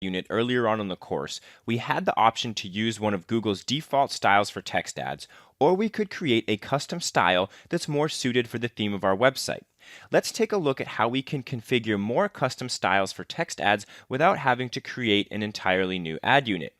unit earlier on in the course, we had the option to use one of Google's default styles for text ads, or we could create a custom style that's more suited for the theme of our website. Let's take a look at how we can configure more custom styles for text ads without having to create an entirely new ad unit.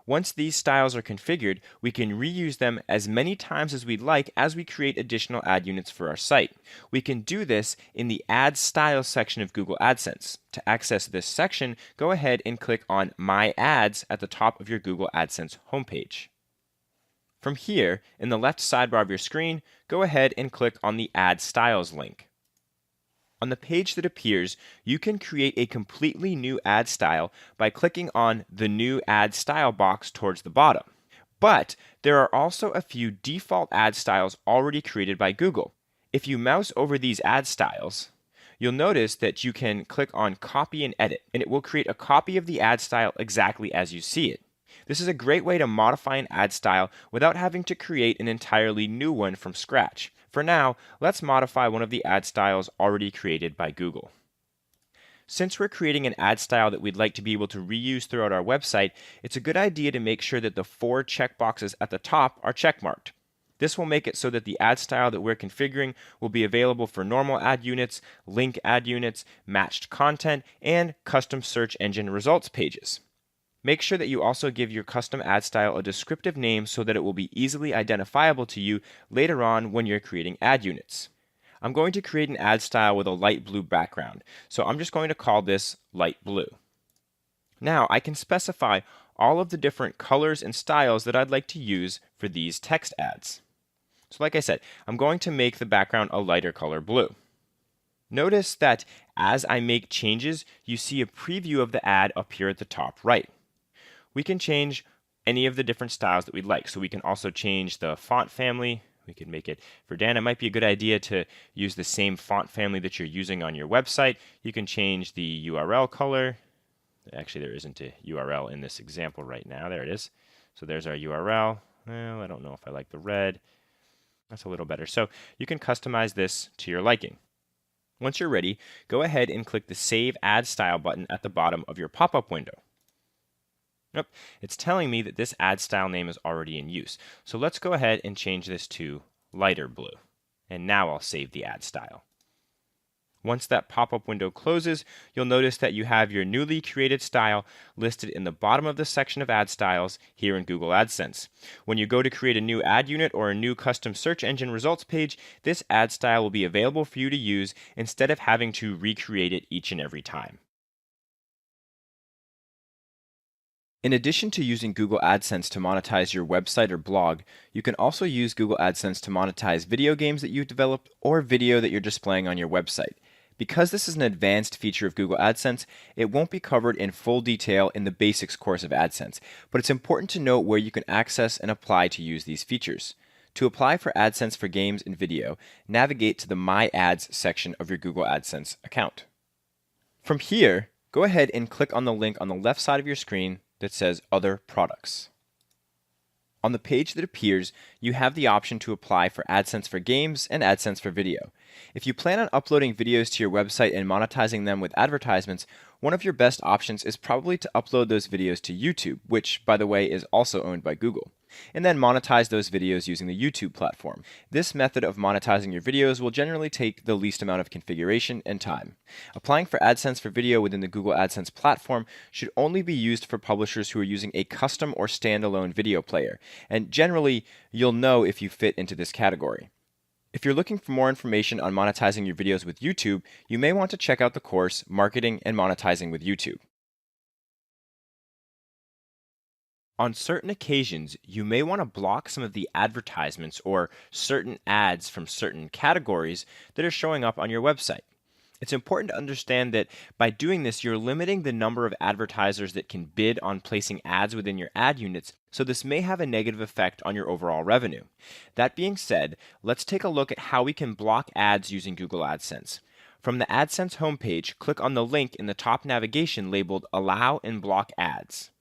Once these styles are configured, we can reuse them as many times as we'd like as we create additional ad units for our site. We can do this in the Add Styles section of Google AdSense. To access this section, go ahead and click on My Ads at the top of your Google AdSense homepage. From here, in the left sidebar of your screen, go ahead and click on the Add Styles link. On the page that appears, you can create a completely new ad style by clicking on the New Ad Style box towards the bottom. But there are also a few default ad styles already created by Google. If you mouse over these ad styles, you'll notice that you can click on Copy and Edit, and it will create a copy of the ad style exactly as you see it. This is a great way to modify an ad style without having to create an entirely new one from scratch. For now, let's modify one of the ad styles already created by Google. Since we're creating an ad style that we'd like to be able to reuse throughout our website, it's a good idea to make sure that the 4 checkboxes at the top are checkmarked. This will make it so that the ad style that we're configuring will be available for normal ad units, link ad units, matched content, and custom search engine results pages. Make sure that you also give your custom ad style a descriptive name so that it will be easily identifiable to you later on when you're creating ad units. I'm going to create an ad style with a light blue background, so I'm just going to call this light blue. Now I can specify all of the different colors and styles that I'd like to use for these text ads. So like I said, I'm going to make the background a lighter color blue. Notice that as I make changes, you see a preview of the ad up here at the top right. We can change any of the different styles that we'd like. So we can also change the font family. We can make it for Dan. It might be a good idea to use the same font family that you're using on your website. You can change the URL color. Actually, there isn't a URL in this example right now. There it is. So there's our URL. Well, I don't know if I like the red. That's a little better. So you can customize this to your liking. Once you're ready, go ahead and click the Save Ad Style button at the bottom of your pop-up window. Nope, it's telling me that this ad style name is already in use. So let's go ahead and change this to lighter blue. And now I'll save the ad style. Once that pop-up window closes, you'll notice that you have your newly created style listed in the bottom of the section of ad styles here in Google AdSense. When you go to create a new ad unit or a new custom search engine results page, this ad style will be available for you to use instead of having to recreate it each and every time. In addition to using Google AdSense to monetize your website or blog, you can also use Google AdSense to monetize video games that you've developed or video that you're displaying on your website. Because this is an advanced feature of Google AdSense, it won't be covered in full detail in the basics course of AdSense, but it's important to note where you can access and apply to use these features. To apply for AdSense for games and video, navigate to the My Ads section of your Google AdSense account. From here, go ahead and click on the link on the left side of your screen that says Other Products. On the page that appears, you have the option to apply for AdSense for games and AdSense for video. If you plan on uploading videos to your website and monetizing them with advertisements, one of your best options is probably to upload those videos to YouTube, which, by the way, is also owned by Google, and then monetize those videos using the YouTube platform. This method of monetizing your videos will generally take the least amount of configuration and time. Applying for AdSense for video within the Google AdSense platform should only be used for publishers who are using a custom or standalone video player, and generally, you'll know if you fit into this category. If you're looking for more information on monetizing your videos with YouTube, you may want to check out the course Marketing and Monetizing with YouTube. On certain occasions, you may want to block some of the advertisements or certain ads from certain categories that are showing up on your website. It's important to understand that by doing this, you're limiting the number of advertisers that can bid on placing ads within your ad units, so this may have a negative effect on your overall revenue. That being said, let's take a look at how we can block ads using Google AdSense. From the AdSense homepage, click on the link in the top navigation labeled Allow and Block Ads.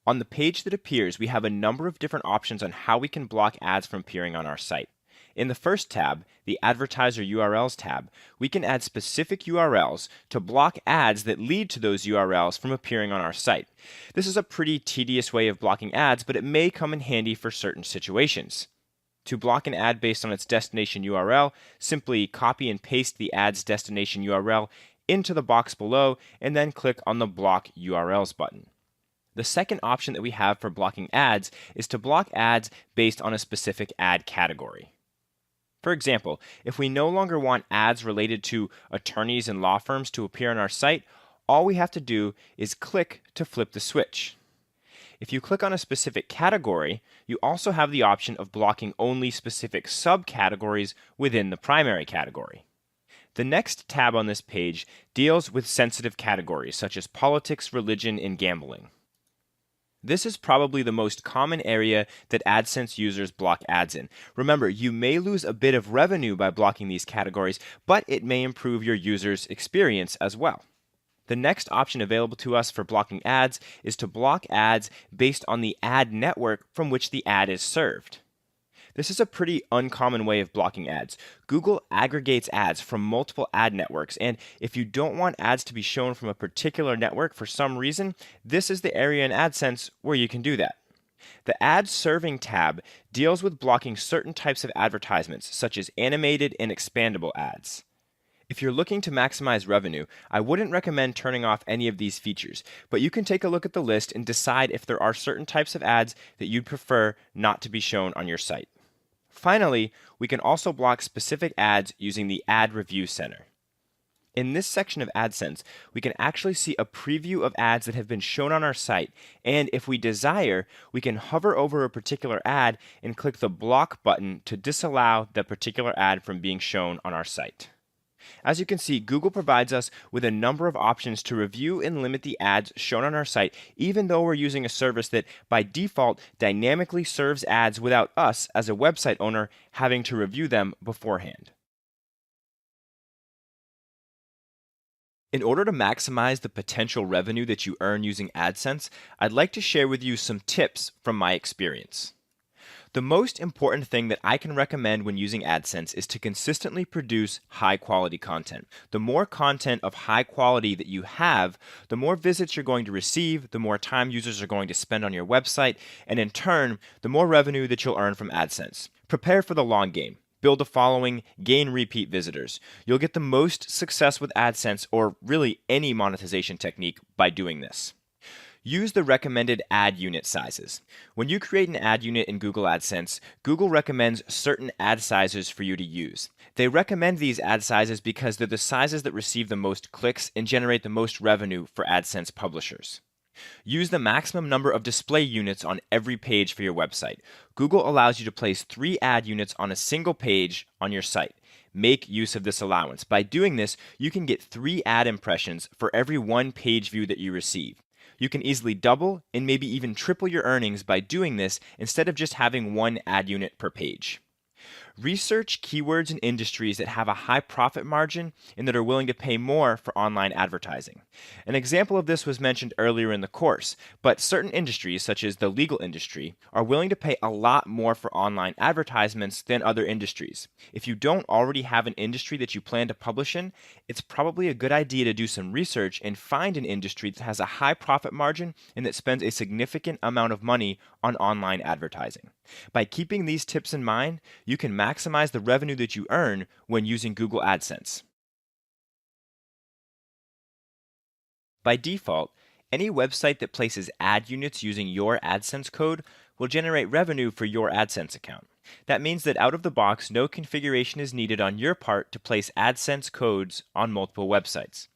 On the page that appears, we have a number of different options on how we can block ads from appearing on our site. In the first tab, the Advertiser URLs tab, we can add specific URLs to block ads that lead to those URLs from appearing on our site. This is a pretty tedious way of blocking ads, but it may come in handy for certain situations. To block an ad based on its destination URL, simply copy and paste the ad's destination URL into the box below and then click on the Block URLs button. The second option that we have for blocking ads is to block ads based on a specific ad category. For example, if we no longer want ads related to attorneys and law firms to appear on our site, all we have to do is click to flip the switch. If you click on a specific category, you also have the option of blocking only specific subcategories within the primary category. The next tab on this page deals with sensitive categories such as politics, religion, and gambling. This is probably the most common area that AdSense users block ads in. Remember, you may lose a bit of revenue by blocking these categories, but it may improve your users' experience as well. The next option available to us for blocking ads is to block ads based on the ad network from which the ad is served. This is a pretty uncommon way of blocking ads. Google aggregates ads from multiple ad networks, and if you don't want ads to be shown from a particular network for some reason, this is the area in AdSense where you can do that. The Ad Serving tab deals with blocking certain types of advertisements, such as animated and expandable ads. If you're looking to maximize revenue, I wouldn't recommend turning off any of these features, but you can take a look at the list and decide if there are certain types of ads that you'd prefer not to be shown on your site. Finally, we can also block specific ads using the Ad Review Center. In this section of AdSense, we can actually see a preview of ads that have been shown on our site, and if we desire, we can hover over a particular ad and click the Block button to disallow that particular ad from being shown on our site. As you can see, Google provides us with a number of options to review and limit the ads shown on our site, even though we're using a service that by default dynamically serves ads without us as a website owner having to review them beforehand. In order to maximize the potential revenue that you earn using AdSense, I'd like to share with you some tips from my experience. The most important thing that I can recommend when using AdSense is to consistently produce high-quality content. The more content of high quality that you have, the more visits you're going to receive, the more time users are going to spend on your website, and in turn, the more revenue that you'll earn from AdSense. Prepare for the long game. Build a following, gain repeat visitors. You'll get the most success with AdSense, or really any monetization technique, by doing this. Use the recommended ad unit sizes. When you create an ad unit in Google AdSense, Google recommends certain ad sizes for you to use. They recommend these ad sizes because they're the sizes that receive the most clicks and generate the most revenue for AdSense publishers. Use the maximum number of display units on every page for your website. Google allows you to place 3 ad units on a single page on your site. Make use of this allowance. By doing this, you can get 3 ad impressions for every 1 page view that you receive. You can easily double and maybe even triple your earnings by doing this instead of just having 1 ad unit per page. Research keywords and industries that have a high profit margin and that are willing to pay more for online advertising. An example of this was mentioned earlier in the course, but certain industries, such as the legal industry, are willing to pay a lot more for online advertisements than other industries. If you don't already have an industry that you plan to publish in, it's probably a good idea to do some research and find an industry that has a high profit margin and that spends a significant amount of money on online advertising. By keeping these tips in mind, you can maximize the revenue that you earn when using Google AdSense. By default, any website that places ad units using your AdSense code will generate revenue for your AdSense account. That means that out of the box, no configuration is needed on your part to place AdSense codes on multiple websites.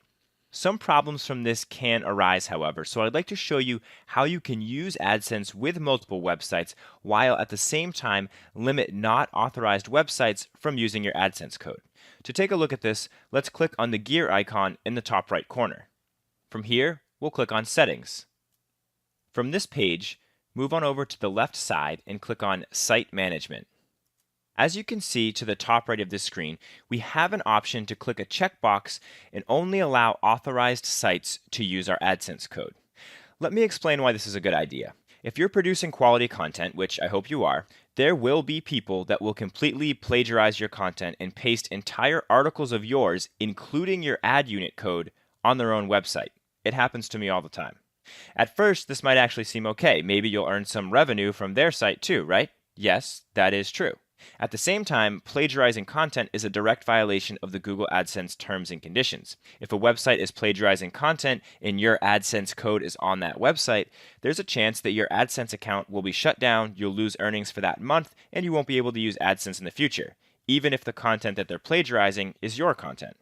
Some problems from this can arise, however, so I'd like to show you how you can use AdSense with multiple websites while at the same time limit not authorized websites from using your AdSense code. To take a look at this, let's click on the gear icon in the top right corner. From here, we'll click on Settings. From this page, move on over to the left side and click on Site Management. As you can see to the top right of this screen, we have an option to click a checkbox and only allow authorized sites to use our AdSense code. Let me explain why this is a good idea. If you're producing quality content, which I hope you are, There will be people that will completely plagiarize your content and paste entire articles of yours, including your ad unit code, on their own website. It happens to me all the time. At first, this might actually seem okay. Maybe you'll earn some revenue from their site too, right? Yes, that is true. At the same time, plagiarizing content is a direct violation of the Google AdSense terms and conditions. If a website is plagiarizing content and your AdSense code is on that website, there's a chance that your AdSense account will be shut down, you'll lose earnings for that month, and you won't be able to use AdSense in the future, even if the content that they're plagiarizing is your content.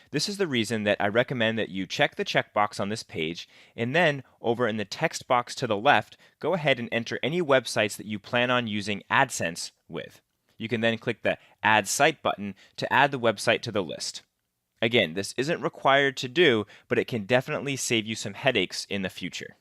This is the reason that I recommend that you check the checkbox on this page, and then over in the text box to the left, go ahead and enter any websites that you plan on using AdSense with. You can then click the Add Site button to add the website to the list. Again, this isn't required to do, but it can definitely save you some headaches in the future.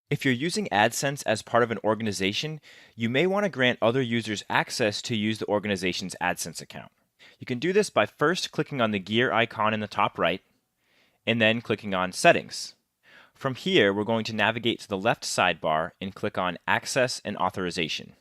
If you're using AdSense as part of an organization, you may want to grant other users access to use the organization's AdSense account. You can do this by first clicking on the gear icon in the top right, and then clicking on Settings. From here, we're going to navigate to the left sidebar and click on Access and Authorization.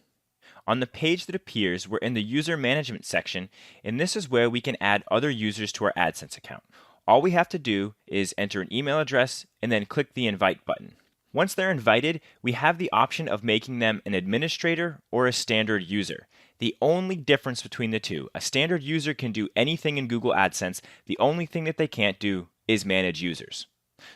On the page that appears, we're in the User Management section, and this is where we can add other users to our AdSense account. All we have to do is enter an email address and then click the Invite button. Once they're invited, we have the option of making them an administrator or a standard user. The only difference between the two, a standard user can do anything in Google AdSense. The only thing that they can't do is manage users.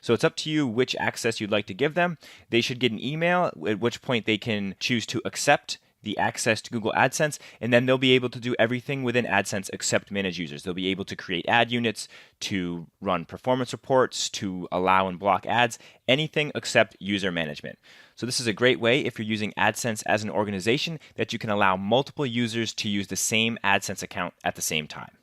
So it's up to you which access you'd like to give them. They should get an email, at which point they can choose to accept the access to Google AdSense, and then they'll be able to do everything within AdSense except manage users. They'll be able to create ad units, to run performance reports, to allow and block ads, anything except user management. So this is a great way if you're using AdSense as an organization that you can allow multiple users to use the same AdSense account at the same time.